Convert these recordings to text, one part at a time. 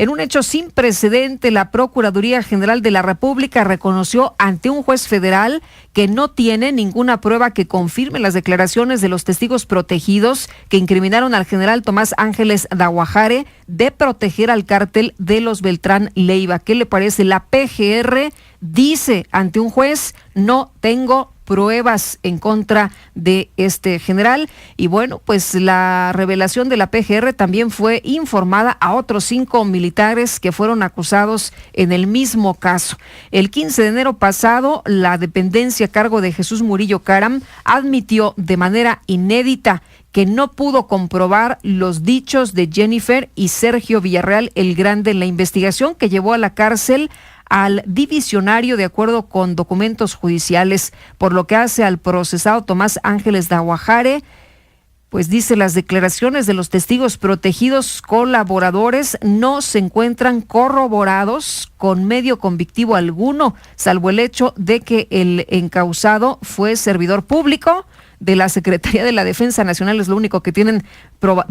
En un hecho sin precedente, la Procuraduría General de la República reconoció ante un juez federal que no tiene ninguna prueba que confirme las declaraciones de los testigos protegidos que incriminaron al general Tomás Ángeles Daguajare de proteger al cártel de los Beltrán Leiva. ¿Qué le parece? La PGR dice ante un juez: no tengo pruebas en contra de este general. Y bueno, pues la revelación de la PGR también fue informada a otros 5 militares que fueron acusados en el mismo caso. El 15 de enero pasado, la dependencia a cargo de Jesús Murillo Caram admitió de manera inédita que no pudo comprobar los dichos de Jennifer y Sergio Villarreal el Grande en la investigación que llevó a la cárcel al divisionario de acuerdo con documentos judiciales. Por lo que hace al procesado Tomás Ángeles Daguajare, pues dice: las declaraciones de los testigos protegidos colaboradores no se encuentran corroborados con medio convictivo alguno, salvo el hecho de que el encausado fue servidor público de la Secretaría de la Defensa Nacional. Es lo único que tienen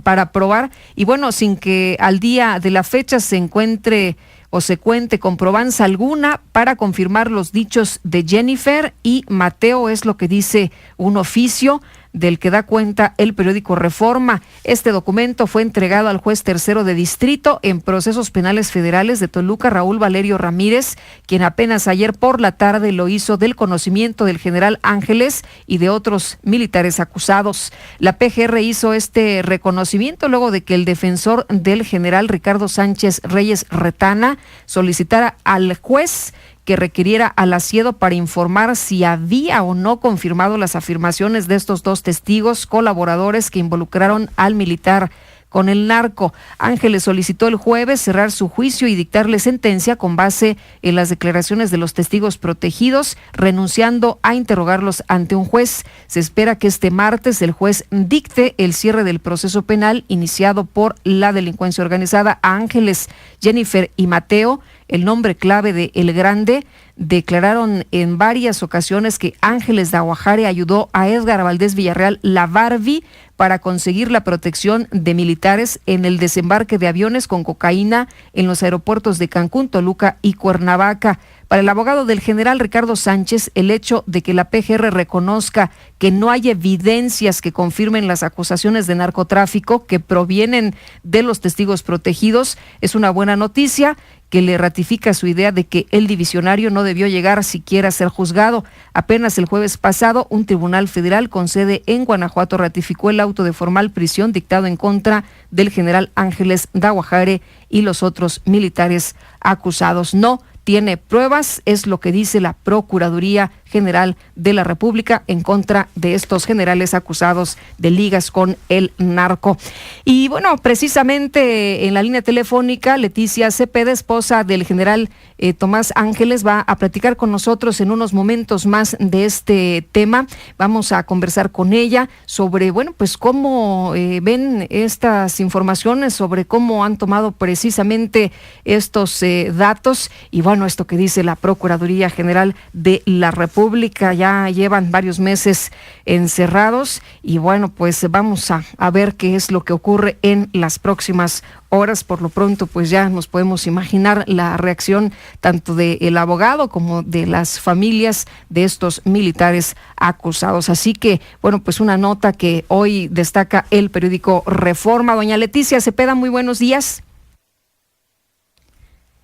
para probar. Y bueno, sin que al día de la fecha se encuentre o se cuente con probanza alguna para confirmar los dichos de Jennifer y Mateo, es lo que dice un oficio del que da cuenta el periódico Reforma. Este documento fue entregado al juez tercero de distrito en procesos penales federales de Toluca, Raúl Valerio Ramírez, quien apenas ayer por la tarde lo hizo del conocimiento del general Ángeles y de otros militares acusados. La PGR hizo este reconocimiento luego de que el defensor del general Ricardo Sánchez Reyes Retana solicitara al juez que requiriera al Asiedo para informar si había o no confirmado las afirmaciones de estos 2 testigos colaboradores que involucraron al militar con el narco. Ángeles solicitó el jueves cerrar su juicio y dictarle sentencia con base en las declaraciones de los testigos protegidos, renunciando a interrogarlos ante un juez. Se espera que este martes el juez dicte el cierre del proceso penal iniciado por la delincuencia organizada. A Ángeles, Jennifer y Mateo, el nombre clave de El Grande, declararon en varias ocasiones que Ángeles Daguajare ayudó a Edgar Valdés Villarreal, la Barbie, para conseguir la protección de militares en el desembarque de aviones con cocaína en los aeropuertos de Cancún, Toluca y Cuernavaca. Para el abogado del general Ricardo Sánchez, el hecho de que la PGR reconozca que no hay evidencias que confirmen las acusaciones de narcotráfico que provienen de los testigos protegidos es una buena noticia, que le ratifica su idea de que el divisionario no debió llegar siquiera a ser juzgado. Apenas el jueves pasado, un tribunal federal con sede en Guanajuato ratificó el auto de formal prisión dictado en contra del general Ángeles Daguajare y los otros militares acusados. No tiene pruebas, es lo que dice la Procuraduría General de la República en contra de estos generales acusados de ligas con el narco. Y bueno, precisamente en la línea telefónica, Leticia Cepeda, esposa del general Tomás Ángeles, va a platicar con nosotros en unos momentos más de este tema. Vamos a conversar con ella sobre, bueno, pues cómo ven estas informaciones, sobre cómo han tomado precisamente estos datos y bueno, esto que dice la Procuraduría General de la República. Ya llevan varios meses encerrados y bueno, pues vamos a ver qué es lo que ocurre en las próximas horas. Por lo pronto, pues ya nos podemos imaginar la reacción tanto del abogado como de las familias de estos militares acusados. Así que, bueno, pues una nota que hoy destaca el periódico Reforma. Doña Leticia Cepeda, muy buenos días.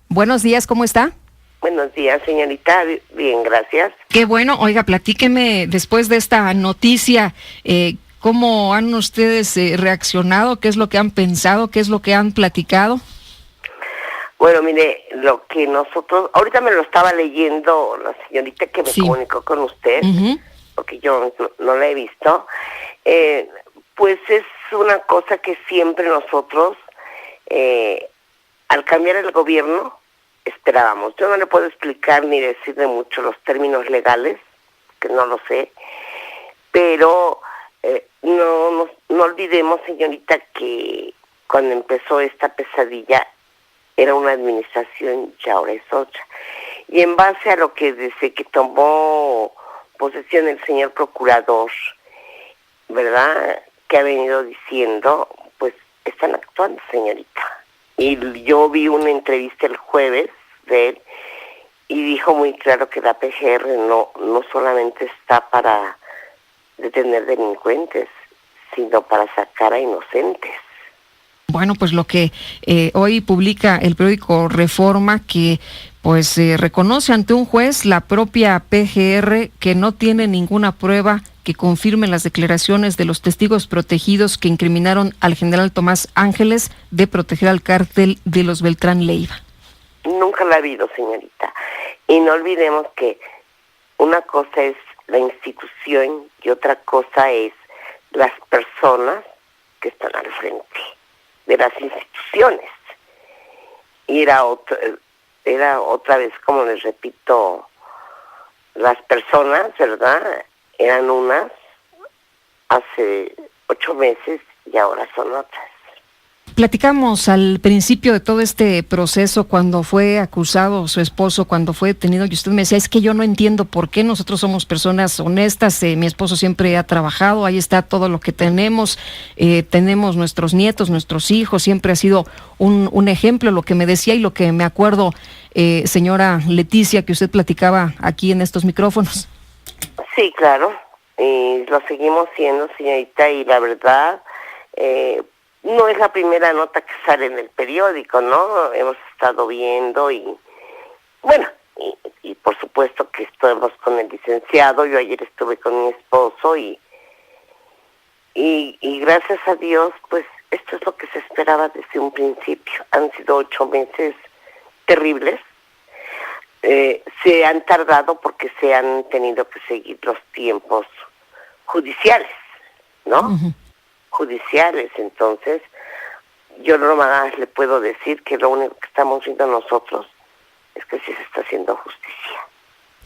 Buenos días, ¿cómo está? Buenos días, señorita. Bien, gracias. Qué bueno. Oiga, platíqueme después de esta noticia, ¿cómo han ustedes reaccionado? ¿Qué es lo que han pensado? ¿Qué es lo que han platicado? Bueno, mire, lo que nosotros... Ahorita me lo estaba leyendo la señorita que me comunicó con usted, porque yo no la he visto. Pues es una cosa que siempre nosotros, al cambiar el gobierno, esperábamos. Yo no le puedo explicar ni decirle mucho los términos legales, que no lo sé, pero no olvidemos, señorita, que cuando empezó esta pesadilla era una administración y ahora es otra. Y en base a lo que desde que tomó posesión el señor procurador, ¿verdad?, que ha venido diciendo, pues están actuando, señorita. Y yo vi una entrevista el jueves de él y dijo muy claro que la PGR no solamente está para detener delincuentes, sino para sacar a inocentes. Bueno, pues lo que hoy publica el periódico Reforma, que pues reconoce ante un juez la propia PGR que no tiene ninguna prueba que confirme las declaraciones de los testigos protegidos que incriminaron al general Tomás Ángeles de proteger al cártel de los Beltrán Leiva. Nunca la ha habido, señorita. Y no olvidemos que una cosa es la institución y otra cosa es las personas que están al frente de las instituciones. Y era otra vez, como les repito, las personas, ¿verdad? Eran unas hace 8 meses y ahora son otras. Platicamos al principio de todo este proceso cuando fue acusado su esposo, cuando fue detenido, y usted me decía, es que yo no entiendo por qué nosotros somos personas honestas, mi esposo siempre ha trabajado, ahí está todo lo que tenemos, tenemos nuestros nietos, nuestros hijos, siempre ha sido un ejemplo, lo que me decía y lo que me acuerdo, señora Leticia, que usted platicaba aquí en estos micrófonos. Sí, claro, lo seguimos siendo, señorita, y la verdad, no es la primera nota que sale en el periódico, ¿no? Hemos estado viendo y, bueno, y por supuesto que estamos con el licenciado. Yo ayer estuve con mi esposo y gracias a Dios, pues, esto es lo que se esperaba desde un principio. Han sido 8 meses terribles. Se han tardado porque se han tenido que seguir los tiempos judiciales, ¿no? Uh-huh. Judiciales, entonces yo no más le puedo decir que lo único que estamos viendo nosotros es que sí se está haciendo justicia.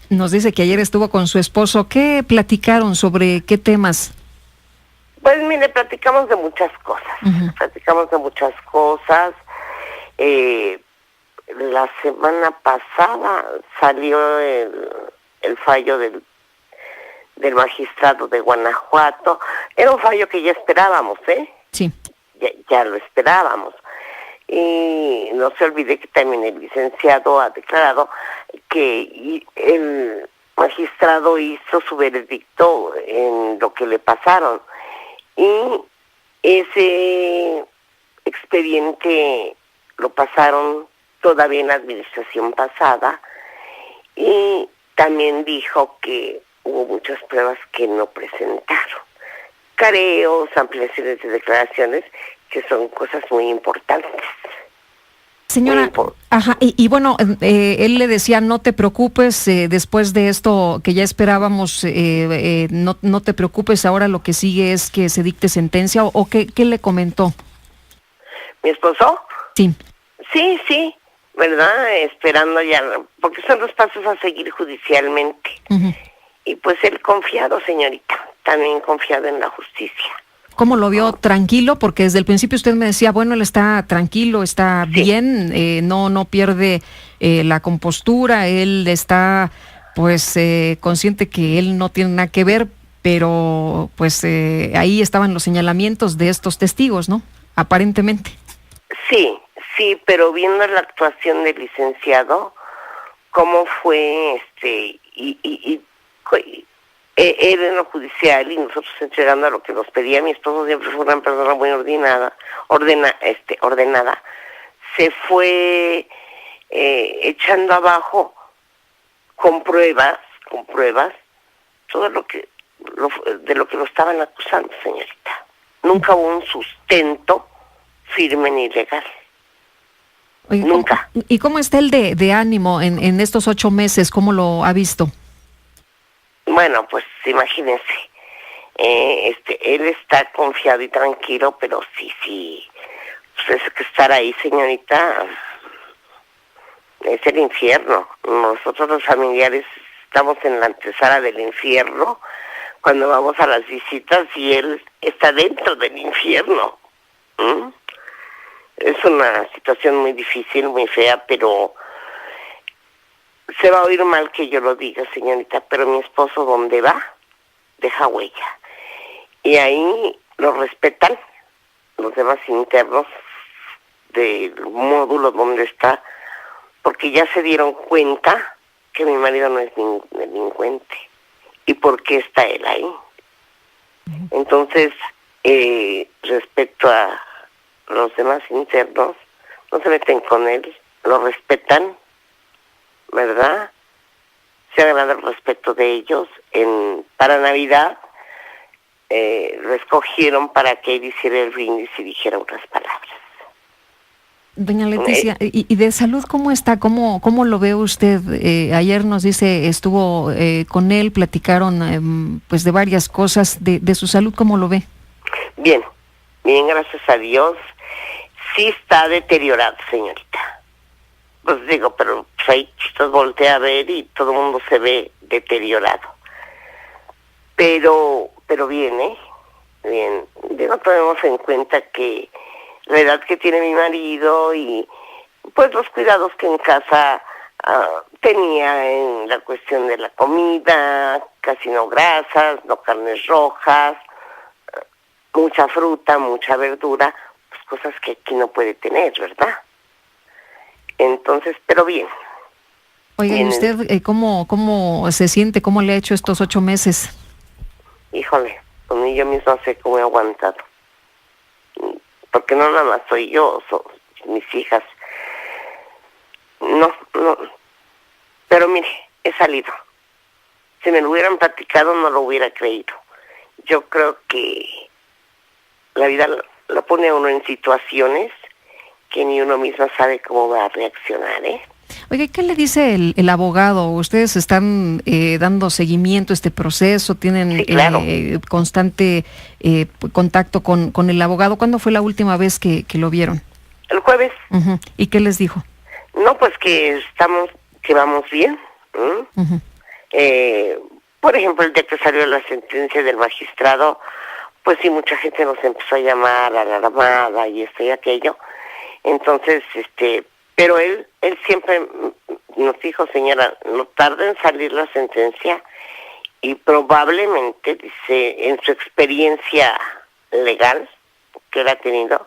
Nos dice que ayer estuvo con su esposo. ¿Qué platicaron? ¿Sobre qué temas? Pues mire, platicamos de muchas cosas. Uh-huh. La semana pasada salió el fallo del magistrado de Guanajuato. Era un fallo que ya esperábamos, ¿eh? Sí. Ya lo esperábamos. Y no se olvide que también el licenciado ha declarado que el magistrado hizo su veredicto en lo que le pasaron. Y ese expediente lo pasaron todavía en la administración pasada. Y también dijo que hubo muchas pruebas que no presentaron. Careos, ampliaciones de declaraciones, que son cosas muy importantes. Señora, ajá, y bueno, él le decía, no te preocupes, después de esto que ya esperábamos, no te preocupes, ahora lo que sigue es que se dicte sentencia, o ¿qué le comentó? ¿Mi esposo? Sí. Sí, ¿verdad? Esperando ya, porque son los pasos a seguir judicialmente. Uh-huh. Y pues él confiado, señorita, también confiado en la justicia. ¿Cómo lo vio? ¿Tranquilo? Porque desde el principio usted me decía, bueno, él está tranquilo, está bien, no pierde la compostura, él está pues consciente que él no tiene nada que ver, pero pues ahí estaban los señalamientos de estos testigos, ¿no? Aparentemente. Sí, pero viendo la actuación del licenciado, cómo fue él en lo judicial y nosotros entregando a lo que nos pedía. Mi esposo siempre fue una persona muy ordenada, se fue echando abajo con pruebas, todo de lo que lo estaban acusando, señorita. Nunca hubo un sustento firme ni legal. Oye, nunca. ¿Y cómo está el de ánimo en estos 8 meses? ¿Cómo lo ha visto? Bueno, pues imagínense, él está confiado y tranquilo, pero sí, pues es que estar ahí, señorita, es el infierno. Nosotros los familiares estamos en la antesala del infierno cuando vamos a las visitas y él está dentro del infierno. Es una situación muy difícil, muy fea, pero se va a oír mal que yo lo diga, señorita, pero mi esposo donde va, deja huella. Y ahí lo respetan los demás internos, del módulo donde está, porque ya se dieron cuenta que mi marido no es ningún delincuente. ¿Y por qué está él ahí? Entonces, respecto a los demás internos, no se meten con él, lo respetan, ¿verdad? Se ha ganado el respeto de ellos. Para Navidad lo escogieron para que él hiciera el brindis y dijera unas palabras. Doña Leticia, ¿y de salud cómo está? ¿Cómo lo ve usted? Ayer nos dice, estuvo con él, platicaron pues de varias cosas. De su salud, ¿cómo lo ve? Bien, gracias a Dios. Sí está deteriorado, señorita. Pues digo, pero pues ahí usted voltea a ver y todo el mundo se ve deteriorado. Pero bien, bien. Digo, tomemos en cuenta que la edad que tiene mi marido y pues los cuidados que en casa tenía en la cuestión de la comida, casi no grasas, no carnes rojas, mucha fruta, mucha verdura, pues cosas que aquí no puede tener, ¿verdad? Entonces, pero bien. Oiga, ¿y usted cómo se siente? ¿Cómo le ha hecho estos 8 meses? Híjole, pues ni yo misma sé cómo he aguantado. Porque no nada más soy yo, son mis hijas. No. Pero mire, he salido. Si me lo hubieran platicado, no lo hubiera creído. Yo creo que la vida lo pone a uno en situaciones que ni uno mismo sabe cómo va a reaccionar, Oiga, ¿qué le dice el abogado? ¿Ustedes están dando seguimiento a este proceso? ¿Tienen sí, claro. Constante contacto con el abogado? ¿Cuándo fue la última vez que lo vieron? El jueves. Uh-huh. ¿Y qué les dijo? No, pues que vamos bien. Uh-huh. Por ejemplo, el día que salió la sentencia del magistrado, pues sí, mucha gente nos empezó a llamar a la armada y esto y aquello. Entonces, pero él siempre nos dijo, señora, no tarda en salir la sentencia y probablemente, dice, en su experiencia legal que él ha tenido,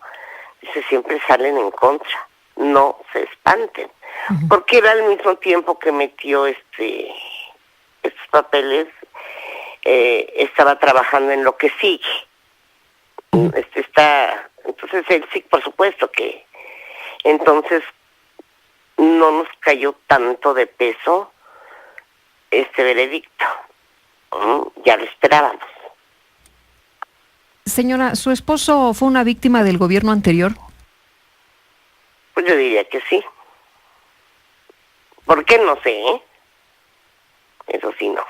dice, siempre salen en contra, no se espanten. Uh-huh. Porque él al mismo tiempo que metió estos papeles, estaba trabajando en lo que sigue. Uh-huh. Entonces él sí, por supuesto que, entonces, no nos cayó tanto de peso este veredicto. Ya lo esperábamos. Señora, ¿su esposo fue una víctima del gobierno anterior? Pues yo diría que sí. ¿Por qué? No sé, Eso sí, no.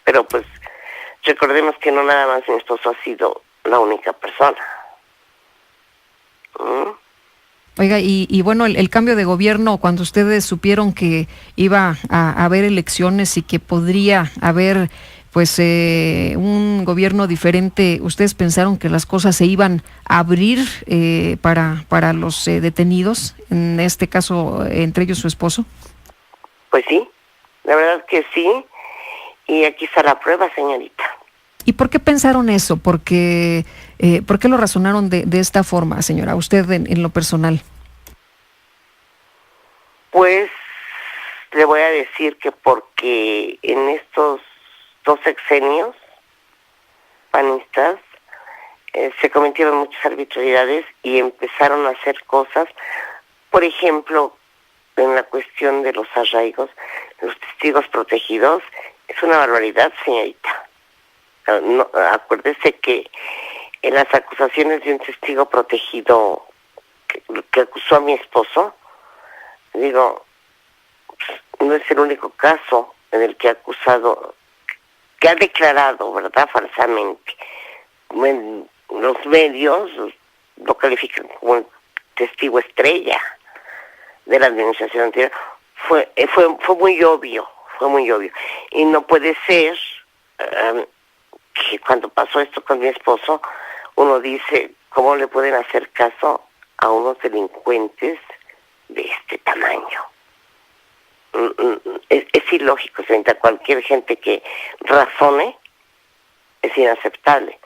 Pero pues, recordemos que no nada más mi esposo ha sido la única persona. Oiga, y bueno, el cambio de gobierno, cuando ustedes supieron que iba a haber elecciones y que podría haber pues un gobierno diferente, ¿ustedes pensaron que las cosas se iban a abrir para los detenidos, en este caso, entre ellos su esposo? Pues sí, la verdad que sí, y aquí está la prueba, señorita. ¿Y por qué pensaron eso? ¿Por qué lo razonaron de esta forma, señora, usted en lo personal? Pues le voy a decir que porque en estos 2 sexenios panistas se cometieron muchas arbitrariedades y empezaron a hacer cosas, por ejemplo, en la cuestión de los arraigos, los testigos protegidos, es una barbaridad, señorita. No, acuérdese que en las acusaciones de un testigo protegido que acusó a mi esposo, digo, no es el único caso en el que ha acusado, que ha declarado, ¿verdad?, falsamente. Los medios lo califican como el testigo estrella de la administración anterior. Fue muy obvio, y no puede ser que cuando pasó esto con mi esposo, uno dice, ¿cómo le pueden hacer caso a unos delincuentes de este tamaño? Es ilógico, frente a cualquier gente que razone, es inaceptable.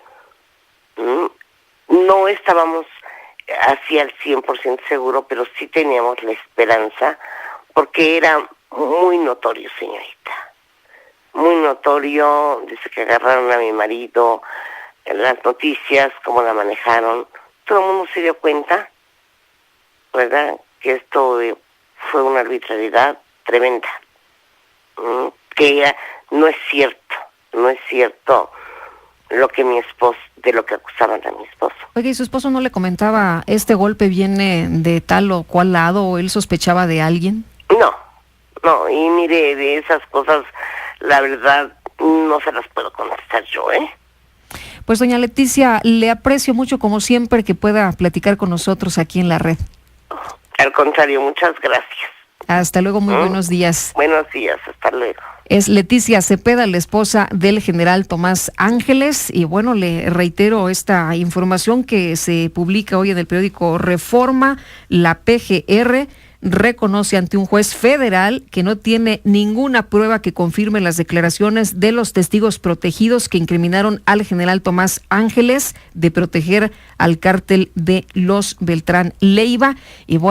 No estábamos así al 100% seguro, pero sí teníamos la esperanza, porque era muy notorio, señorita. Muy notorio, desde que agarraron a mi marido, en las noticias, cómo la manejaron. Todo el mundo se dio cuenta, ¿verdad?, que esto fue una arbitrariedad tremenda. Que no es cierto lo que de lo que acusaban a mi esposo. Oye, ¿y su esposo no le comentaba, este golpe viene de tal o cual lado, o él sospechaba de alguien? No, y mire, de esas cosas, la verdad, no se las puedo contestar yo, Pues doña Leticia, le aprecio mucho como siempre que pueda platicar con nosotros aquí en la red. Al contrario, muchas gracias. Hasta luego, muy buenos días. Buenos días, hasta luego. Es Leticia Cepeda, la esposa del general Tomás Ángeles, y bueno, le reitero esta información que se publica hoy en el periódico Reforma. La PGR reconoce ante un juez federal que no tiene ninguna prueba que confirme las declaraciones de los testigos protegidos que incriminaron al general Tomás Ángeles de proteger al cártel de los Beltrán Leiva. Y bueno,